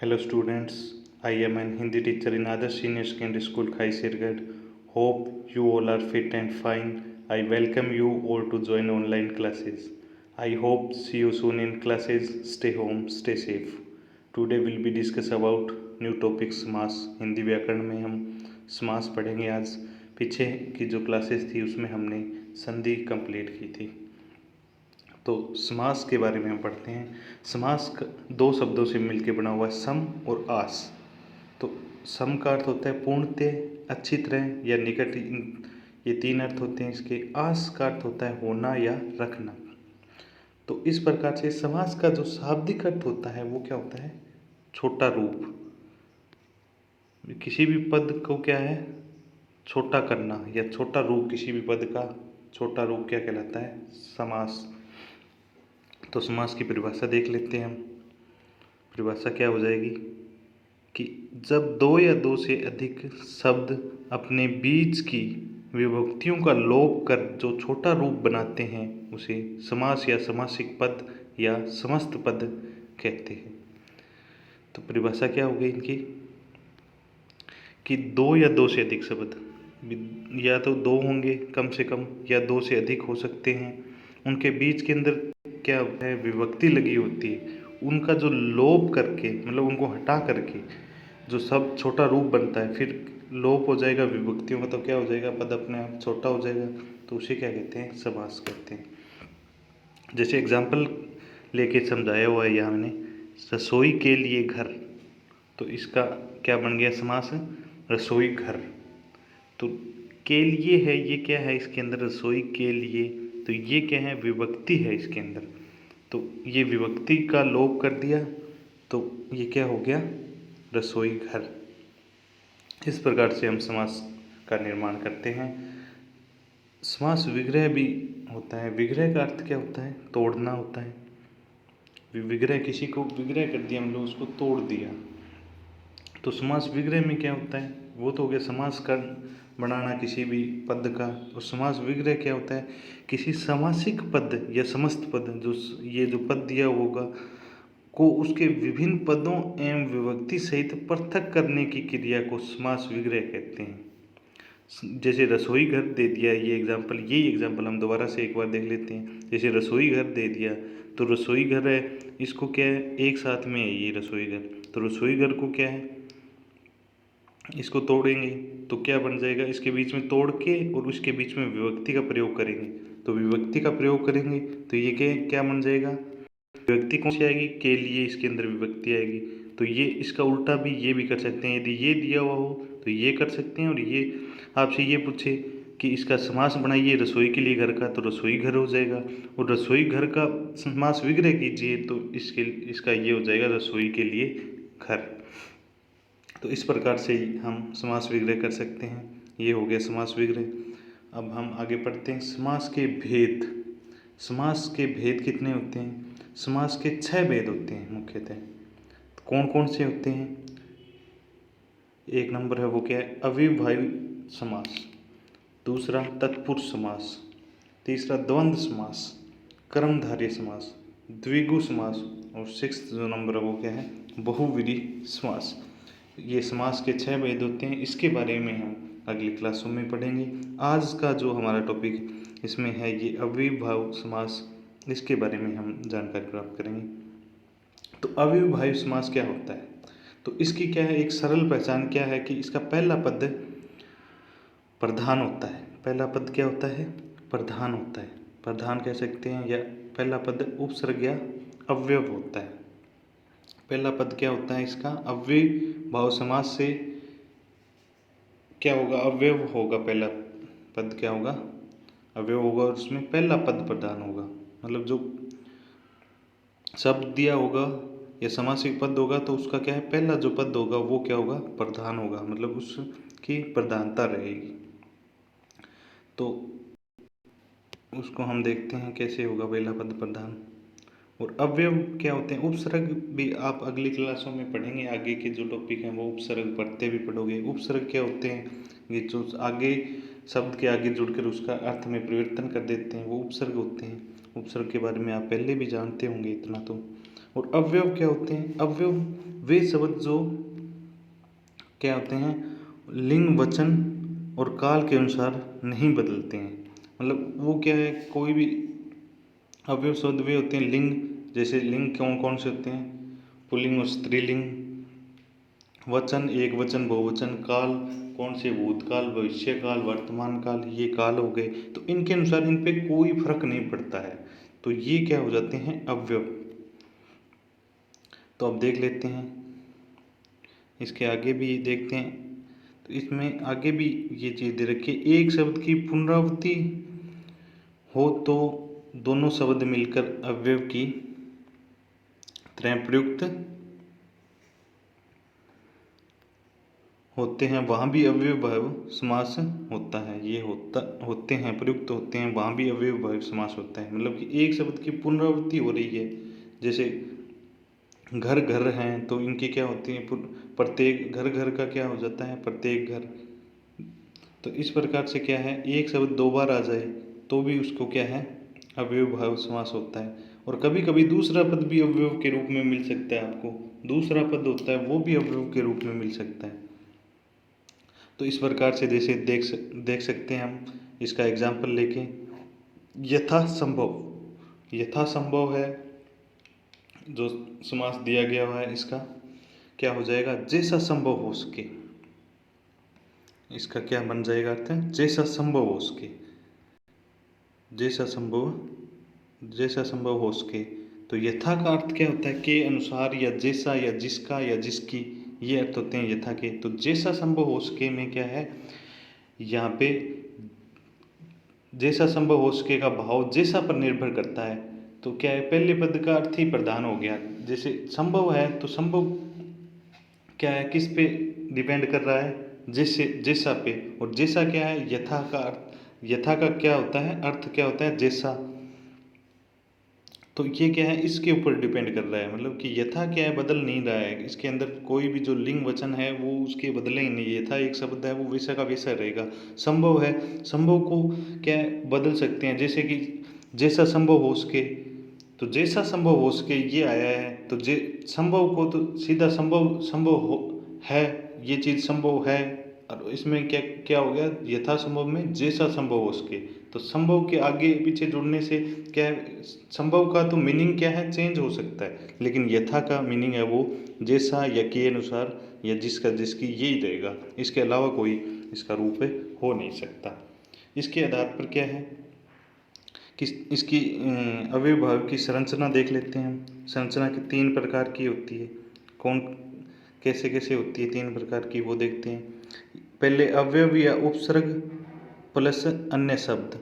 Hello students, I am an Hindi teacher in Adarsh Senior Secondary School, Khaisirgarh. Hope you all are fit and fine. I welcome you all to join online classes. I hope see you soon in classes. Stay home, stay safe. Today we'll be discuss about new topic समास. हिंदी व्याकरण में हम समास पढ़ेंगे आज. पीछे की जो क्लासेस थी उसमें हमने संधि कंप्लीट की थी. तो समास के बारे में हम पढ़ते हैं. समास दो शब्दों से मिलकर बना हुआ है, सम और आस. तो सम का अर्थ होता है पूर्णतः, अच्छी तरह या निकट, ये तीन अर्थ होते हैं इसके. आस का अर्थ होता है होना या रखना. तो इस प्रकार से समास का जो शाब्दिक अर्थ होता है वो क्या होता है, छोटा रूप. किसी भी पद को क्या है, छोटा करना या छोटा रूप, किसी भी पद का छोटा रूप क्या कहलाता है, समास. तो समास की परिभाषा देख लेते हैं हम. परिभाषा क्या हो जाएगी कि जब दो या दो से अधिक शब्द अपने बीच की विभक्तियों का लोप कर जो छोटा रूप बनाते हैं उसे समास या समासिक पद या समस्त पद कहते हैं. तो परिभाषा क्या हो गई इनकी कि दो या दो से अधिक शब्द, या तो दो होंगे कम से कम या दो से अधिक हो सकते हैं, उनके बीच के अंदर क्या है, विभक्ति लगी होती है. उनका जो लोप करके, मतलब उनको हटा करके जो सब छोटा रूप बनता है, फिर लोप हो जाएगा विभक्तियों का, तो क्या हो जाएगा, पद अपने आप छोटा हो जाएगा. तो उसे क्या कहते हैं, समास कहते हैं. जैसे एग्जाम्पल लेके समझाया हुआ है यहाँ मैंने, रसोई के लिए घर. तो इसका क्या बन गया समास, रसोई घर. तो के लिए है, ये क्या है इसके अंदर, रसोई के लिए. तो ये क्या है, विभक्ति है इसके अंदर. तो ये विभक्ति का लोप कर दिया तो ये क्या हो गया, रसोई घर. इस प्रकार से हम समास का निर्माण करते हैं. समास विग्रह भी होता है. विग्रह का अर्थ क्या होता है, तोड़ना होता है. विग्रह, किसी को विग्रह कर दिया, मतलब उसको तोड़ दिया. तो समास विग्रह में क्या होता है, वो तो हो गया समास का बनाना किसी भी पद का. और समास विग्रह क्या होता है, किसी समासिक पद या समस्त पद, जो ये जो पद दिया होगा को उसके विभिन्न पदों एवं विभक्ति सहित पृथक करने की क्रिया को समास विग्रह कहते हैं. जैसे रसोई घर दे दिया, ये एग्जाम्पल हम दोबारा से एक बार देख लेते हैं. जैसे रसोई घर दे दिया, तो रसोई घर है, इसको क्या है, एक साथ में है ये रसोई घर. तो रसोई घर को क्या है, इसको तोड़ेंगे तो क्या बन जाएगा, इसके बीच में तोड़ के और उसके बीच में विभक्ति का प्रयोग करेंगे. तो विभक्ति का प्रयोग करेंगे तो ये क्या बन जाएगा, विभक्ति कौन सी आएगी, के लिए, इसके अंदर विभक्ति आएगी. तो ये इसका उल्टा भी ये भी कर सकते हैं. यदि ये दिया हुआ हो तो ये कर सकते हैं, और ये आपसे ये पूछे कि इसका समास बनाइए रसोई के लिए घर का, तो रसोई घर हो जाएगा. और रसोई घर का समास विग्रह कीजिए तो इसका ये हो जाएगा, रसोई के लिए घर. तो इस प्रकार से हम समास विग्रह कर सकते हैं. ये हो गया समास विग्रह. अब हम आगे पढ़ते हैं समास के भेद. समास के भेद कितने होते हैं, समास के 6 भेद होते हैं मुख्यतः. कौन कौन से होते हैं, एक नंबर है वो क्या है, अविभाज्य समास. दूसरा तत्पुरुष समास. तीसरा द्वंद्व समास, कर्मधारय समास, द्विगु समास. और 6 जो नंबर है वो क्या है, बहुव्रीहि समास. ये समास के 6 भेद होते हैं. इसके बारे में हम अगली क्लासों में पढ़ेंगे. आज का जो हमारा टॉपिक इसमें है ये अविभाज्य समास, इसके बारे में हम जानकारी प्राप्त करेंगे. तो अविभाज्य समास क्या होता है, तो इसकी क्या है, एक सरल पहचान क्या है कि इसका पहला पद प्रधान होता है. पहला पद क्या होता है, प्रधान होता है, प्रधान कह सकते हैं. या पहला पद उपसर्ग या अव्यव होता है. पहला पद क्या होता है इसका, अविभाज्य समास से क्या होगा, अव्यव होगा. पहला पद क्या होगा, अव्यव होगा, और उसमें पहला पद प्रधान होगा. मतलब जो शब्द दिया होगा या समासिक पद होगा तो उसका क्या है, पहला जो पद होगा वो क्या होगा, प्रधान होगा. मतलब उसकी प्रधानता रहेगी. तो उसको हम देखते हैं कैसे होगा पहला पद प्रधान. और अव्यव क्या होते हैं, उपसर्ग भी आप अगली क्लासों में पढ़ेंगे. आगे के जो टॉपिक हैं वो उपसर्ग पढ़ते भी पढ़ोगे. उपसर्ग क्या होते हैं, ये जो आगे शब्द के आगे जुड़कर उसका अर्थ में परिवर्तन कर देते हैं वो उपसर्ग होते हैं. उपसर्ग के बारे में आप पहले भी जानते होंगे इतना तो. और अव्यव क्या होते हैं, अव्यव वे शब्द जो क्या होते हैं, लिंग वचन और काल के अनुसार नहीं बदलते हैं। मतलब वो क्या है, कोई भी अवयव शब्द वे होते हैं लिंग, जैसे लिंग कौन कौन से होते हैं, पुल्लिंग और स्त्रीलिंग। वचन एक वचन बहुवचन। काल कौन से, भूतकाल भविष्य काल वर्तमान काल, ये काल हो गए। तो इनके अनुसार इन पे कोई फर्क नहीं पड़ता है। तो ये क्या हो जाते हैं, अवयव। तो अब देख लेते हैं, इसके आगे भी देखते हैं। तो इसमें आगे भी ये चीज़ दे रखी है, एक शब्द की पुनरावृत्ति हो तो दोनों शब्द मिलकर अवयव की तरह प्रयुक्त होते हैं, वहाँ भी अव्ययभाव समास होता है। ये होते हैं, प्रयुक्त होते हैं, वहाँ भी अव्ययभाव समास होता है। मतलब कि एक शब्द की पुनरावृत्ति हो रही है, जैसे घर घर हैं, तो इनकी क्या होती है, प्रत्येक घर, घर का क्या हो जाता है, प्रत्येक घर। तो इस प्रकार से क्या है, एक शब्द दो बार आ जाए तो भी उसको क्या है, अव्ययभाव समास होता है। और कभी कभी दूसरा पद भी अवयव के रूप में मिल सकता है, आपको दूसरा पद होता है वो भी अवयव के रूप में मिल सकता है। तो इस प्रकार से जैसे देख सकते हैं हम इसका एग्जाम्पल लेके, यथा संभव, यथा संभव है जो समास दिया गया हुआ है, इसका क्या हो जाएगा, जैसा संभव हो सके। इसका क्या बन जाएगा अर्थ, जैसा संभव हो सके, जैसा संभव हो सके। तो यथा का अर्थ क्या होता है, के अनुसार या जैसा या जिसका या जिसकी, ये अर्थ होते हैं यथा के। तो जैसा संभव हो सके में क्या है, यहाँ पे जैसा संभव हो सके का भाव जैसा पर निर्भर करता है। तो क्या है, पहले पद का अर्थ ही प्रधान हो गया। जैसे संभव है तो संभव क्या है, किस पे डिपेंड कर रहा है, जैसे जैसा पे। और जैसा क्या है, यथा का अर्थ, यथा का क्या होता है, अर्थ क्या होता है, जैसा। तो ये क्या है, इसके ऊपर डिपेंड कर रहा है। मतलब कि यथा क्या है, बदल नहीं रहा है, इसके अंदर कोई भी जो लिंग वचन है वो उसके बदले ही नहीं। यथा एक शब्द है वो वैसा का वैसा रहेगा। संभव है, संभव को क्या है, बदल सकते हैं, जैसे कि जैसा संभव हो सके। तो जैसा संभव हो सके ये आया है, तो जे संभव को तो सीधा संभव संभव हो है, ये चीज़ संभव है। और इसमें क्या क्या हो गया, यथा संभव में जैसा संभव हो सके। तो संभव के आगे पीछे जुड़ने से क्या है, संभव का तो मीनिंग क्या है, चेंज हो सकता है, लेकिन यथा का मीनिंग है वो जैसा या के अनुसार या जिसका जिसकी, यही रहेगा। इसके अलावा कोई इसका रूप हो नहीं सकता। इसके आधार पर क्या है कि इसकी अव्ययभाव की संरचना देख लेते हैं हम। संरचना की तीन प्रकार की होती है, कौन कैसे कैसे होती है, तीन प्रकार की वो देखते हैं। पहले अवयव या उपसर्ग प्लस अन्य शब्द।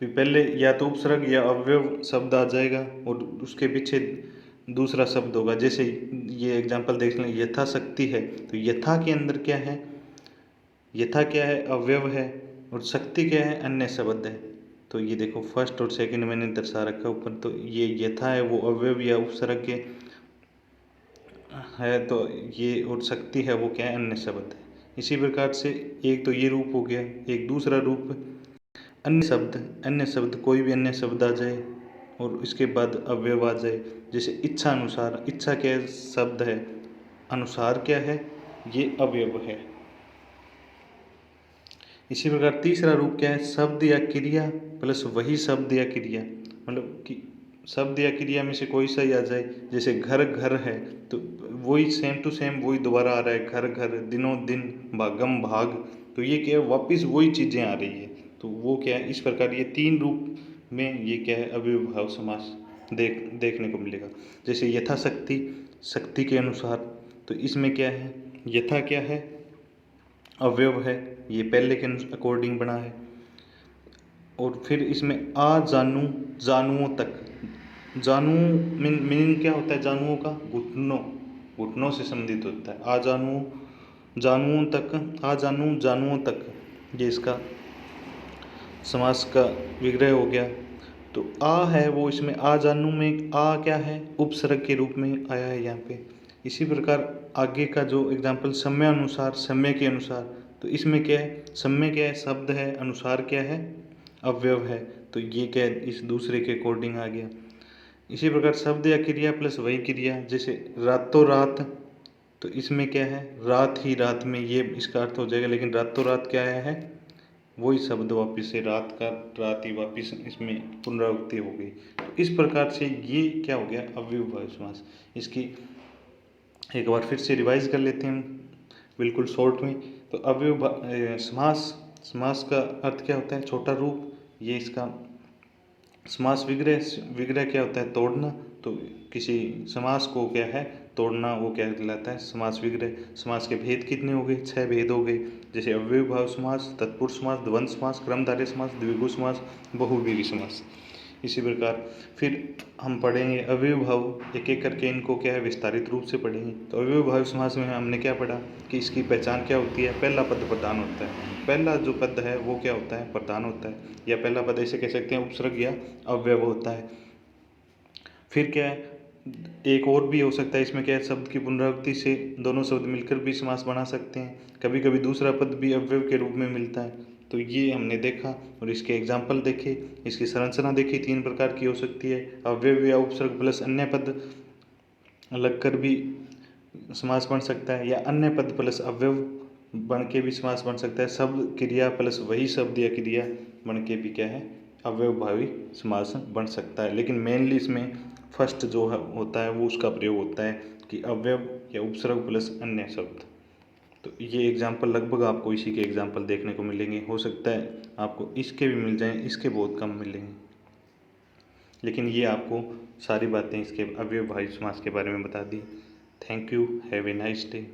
पहले या तो उपसर्ग या अवयव शब्द आ जाएगा और उसके पीछे दूसरा शब्द होगा। जैसे ये एग्जांपल देख लें, यथाशक्ति है, तो यथा के अंदर क्या है, यथा क्या है, अवयव है, और शक्ति क्या है, अन्य शब्द है। तो ये देखो फर्स्ट और सेकंड मैंने दर्शा रखा ऊपर। तो ये यथा है वो अवयव या उपसर्ग के है, तो ये और शक्ति है वो क्या है, अन्य शब्द है। इसी प्रकार से एक तो ये रूप हो गया। एक दूसरा रूप अन्य शब्द, अन्य शब्द कोई भी अन्य शब्द आ जाए और इसके बाद अवयव आ जाए। जैसे इच्छा अनुसार, इच्छा क्या है, शब्द है, अनुसार क्या है, ये अवयव है। इसी प्रकार तीसरा रूप क्या है, शब्द या क्रिया प्लस वही शब्द या क्रिया। मतलब कि शब्द या क्रिया में से कोई सा ही आ जाए। जैसे घर घर है, तो वही सेम टू सेम वही दोबारा आ रहा है, घर घर, दिनों दिन, भागम भाग। तो ये क्या है, वापिस वही चीज़ें आ रही है। तो वो क्या है, इस प्रकार ये तीन रूप में ये क्या है, अव्ययभाव समास देखने को मिलेगा। जैसे यथाशक्ति, शक्ति के अनुसार, तो इसमें क्या है, यथा क्या है, अवयव है, ये पहले के अकॉर्डिंग बना है। और फिर इसमें आ जानू, जानुओं तक। जानू मीनिंग क्या होता है, जानुओं का, घुटनों, घुटनों से संबंधित होता है। आ जानू, जानुओं तक, आ जानू जानुओं तक, ये इसका समास का विग्रह हो गया। तो आ है वो इसमें आ जानू में आ क्या है, उपसर्ग के रूप में आया है यहाँ पे। इसी प्रकार आगे का जो एग्जाम्पल समय अनुसार, समय के अनुसार, तो इसमें क्या है, समय क्या है, शब्द है, अनुसार क्या है, अवयव है। तो ये क्या है, इस दूसरे के अकॉर्डिंग आ गया। इसी प्रकार शब्द या क्रिया प्लस वही क्रिया, जैसे रातों रात, तो इसमें क्या है, रात ही रात में, ये इसका अर्थ हो जाएगा, लेकिन रातों रात क्या है, वही शब्द वापिस से रात का रात ही वापिस इसमें पुनरावृत्ति हो गई। तो इस प्रकार से ये क्या हो गया, अव्ययभावी समास। इसकी एक बार फिर से रिवाइज कर लेते हैं हम बिल्कुल शॉर्ट में। तो समास, समास का अर्थ क्या होता है, छोटा रूप। ये इसका समास विग्रह, विग्रह क्या होता है, तोड़ना। तो किसी समास को क्या है, तोड़ना, वो क्या कहलाता है, समास विग्रह। समास के भेद कितने हो गए, 6 भेद हो गए, जैसे अव्ययभाव समास, तत्पुरुष समास, द्वंद्व समास, क्रमधारय समास, द्विगु समास, बहुव्रीहि समास। इसी प्रकार फिर हम पढ़ेंगे अव्ययभाव, एक एक करके इनको क्या है विस्तारित रूप से पढ़ेंगे। तो अव्ययभाव समास में हमने क्या पढ़ा कि इसकी पहचान क्या होती है, पहला पद प्रधान होता है। पहला जो पद है वो क्या होता है, प्रधान होता है, या पहला पद ऐसे कह सकते हैं उपसर्ग या अव्यय होता है। फिर क्या है, एक और भी हो सकता है, इसमें क्या है, शब्द की पुनरावृत्ति से दोनों शब्द मिलकर भी समास बना सकते हैं। कभी कभी दूसरा पद भी अव्यय के रूप में मिलता है। तो ये हमने देखा और इसके एग्जाम्पल देखे, इसकी संरचना देखी, 3 प्रकार की हो सकती है, अव्यय या उपसर्ग प्लस अन्य पद लगकर भी समास बन सकता है, या अन्य पद प्लस अव्यय बन के भी समास बन सकता है। शब्द क्रिया प्लस वही शब्द या क्रिया बन के भी क्या है, अव्ययभावी समास बन सकता है। लेकिन मेनली इसमें फर्स्ट जो है होता है वो उसका प्रयोग होता है कि अव्यय या उपसर्ग प्लस अन्य शब्द। तो ये एग्जाम्पल लगभग आपको इसी के एग्जाम्पल देखने को मिलेंगे। हो सकता है आपको इसके भी मिल जाएं, इसके बहुत कम मिलेंगे, लेकिन ये आपको सारी बातें इसके अव्ययभावी समास के बारे में बता दी। Thank you, have a nice day.